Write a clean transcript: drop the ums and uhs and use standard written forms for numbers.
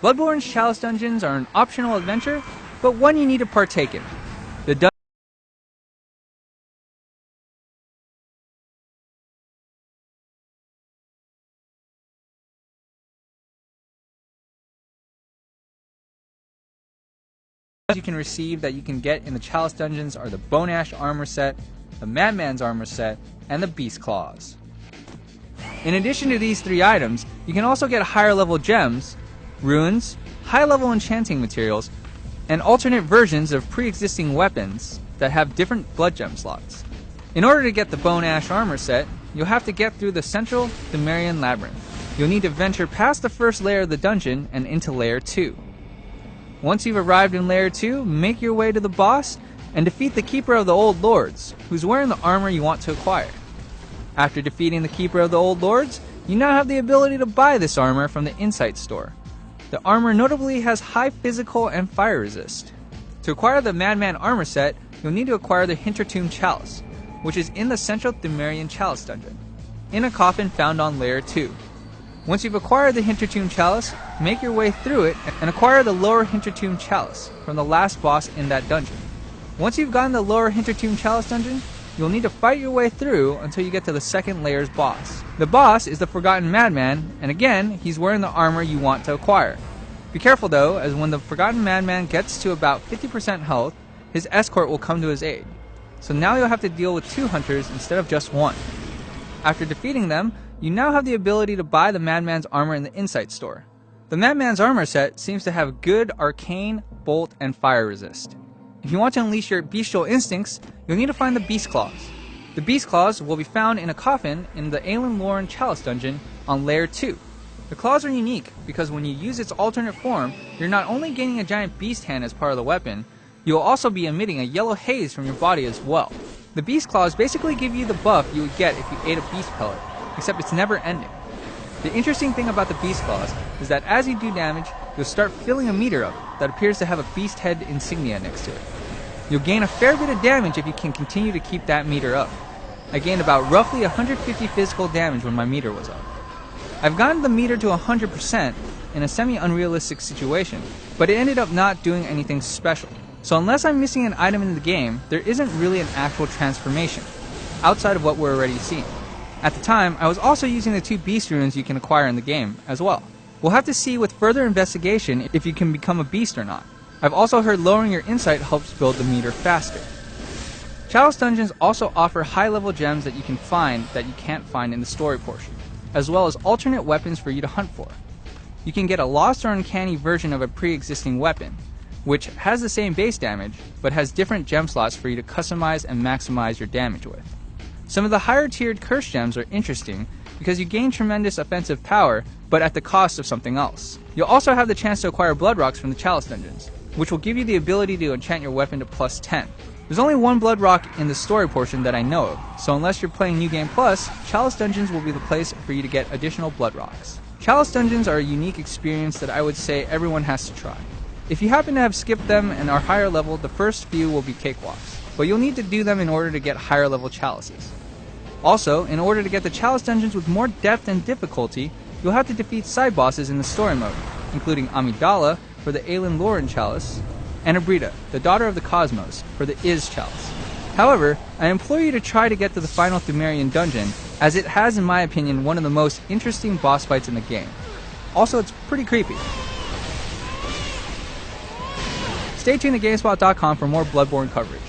Bloodborne's Chalice dungeons are an optional adventure, but one you need to partake in. The you can receive that you can get in the Chalice dungeons are the Bone Ash armor set, the Madman's armor set, and the Beast Claws. In addition to these three items, you can also get higher level gems, runes, high level enchanting materials, and alternate versions of pre-existing weapons that have different blood gem slots. In order to get the Bone Ash armor set, you'll have to get through the central Demarian labyrinth. You'll need to venture past the first layer of the dungeon and into layer 2. Once you've arrived in layer 2, make your way to the boss and defeat the Keeper of the Old Lords, who's wearing the armor you want to acquire. After defeating the Keeper of the Old Lords, you now have the ability to buy this armor from the Insight store. The armor notably has high physical and fire resist. To acquire the Madman armor set, you'll need to acquire the Hintertomb Chalice, which is in the central Demarian Chalice dungeon, in a coffin found on layer 2. Once you've acquired the Hintertomb Chalice, make your way through it and acquire the lower Hintertomb Chalice from the last boss in that dungeon. Once you've gotten the lower Hintertomb Chalice dungeon, you'll need to fight your way through until you get to the second layer's boss. The boss is the Forgotten Madman, and again, he's wearing the armor you want to acquire. Be careful though, as when the Forgotten Madman gets to about 50% health, his escort will come to his aid. So now you'll have to deal with 2 hunters instead of just 1. After defeating them, you now have the ability to buy the Madman's armor in the Insight store. The Madman's armor set seems to have good arcane, bolt, and fire resist. If you want to unleash your bestial instincts, you'll need to find the Beast Claws. The Beast Claws will be found in a coffin in the Aelin Loren Chalice dungeon on layer 2. The claws are unique because when you use its alternate form, you're not only gaining a giant beast hand as part of the weapon, you'll also be emitting a yellow haze from your body as well. The Beast Claws basically give you the buff you would get if you ate a beast pellet, except it's never ending. The interesting thing about the Beast Claws is that as you do damage, you'll start filling a meter up that appears to have a beast head insignia next to it. You'll gain a fair bit of damage if you can continue to keep that meter up. I gained about roughly 150 physical damage when my meter was up. I've gotten the meter to 100% in a semi-unrealistic situation, but it ended up not doing anything special. So unless I'm missing an item in the game, there isn't really an actual transformation, outside of what we're already seeing. At the time, I was also using the 2 beast runes you can acquire in the game as well. We'll have to see with further investigation if you can become a beast or not. I've also heard lowering your insight helps build the meter faster. Chalice dungeons also offer high-level gems that you can find that you can't find in the story portion, as well as alternate weapons for you to hunt for. You can get a lost or uncanny version of a pre-existing weapon, which has the same base damage, but has different gem slots for you to customize and maximize your damage with. Some of the higher tiered curse gems are interesting because you gain tremendous offensive power, but at the cost of something else. You'll also have the chance to acquire blood rocks from the Chalice dungeons, which will give you the ability to enchant your weapon to plus 10. There's only 1 blood rock in the story portion that I know of, so unless you're playing New Game Plus, Chalice dungeons will be the place for you to get additional blood rocks. Chalice dungeons are a unique experience that I would say everyone has to try. If you happen to have skipped them and are higher level, the first few will be cakewalks, but you'll need to do them in order to get higher level chalices. Also, in order to get the Chalice dungeons with more depth and difficulty, you'll have to defeat side bosses in the story mode, including Amidala for the Aelin Loren Chalice, and Abrita, the daughter of the Cosmos, for the Is Chalice. However, I implore you to try to get to the final Thumerian dungeon, as it has, in my opinion, one of the most interesting boss fights in the game. Also, it's pretty creepy. Stay tuned to GameSpot.com for more Bloodborne coverage.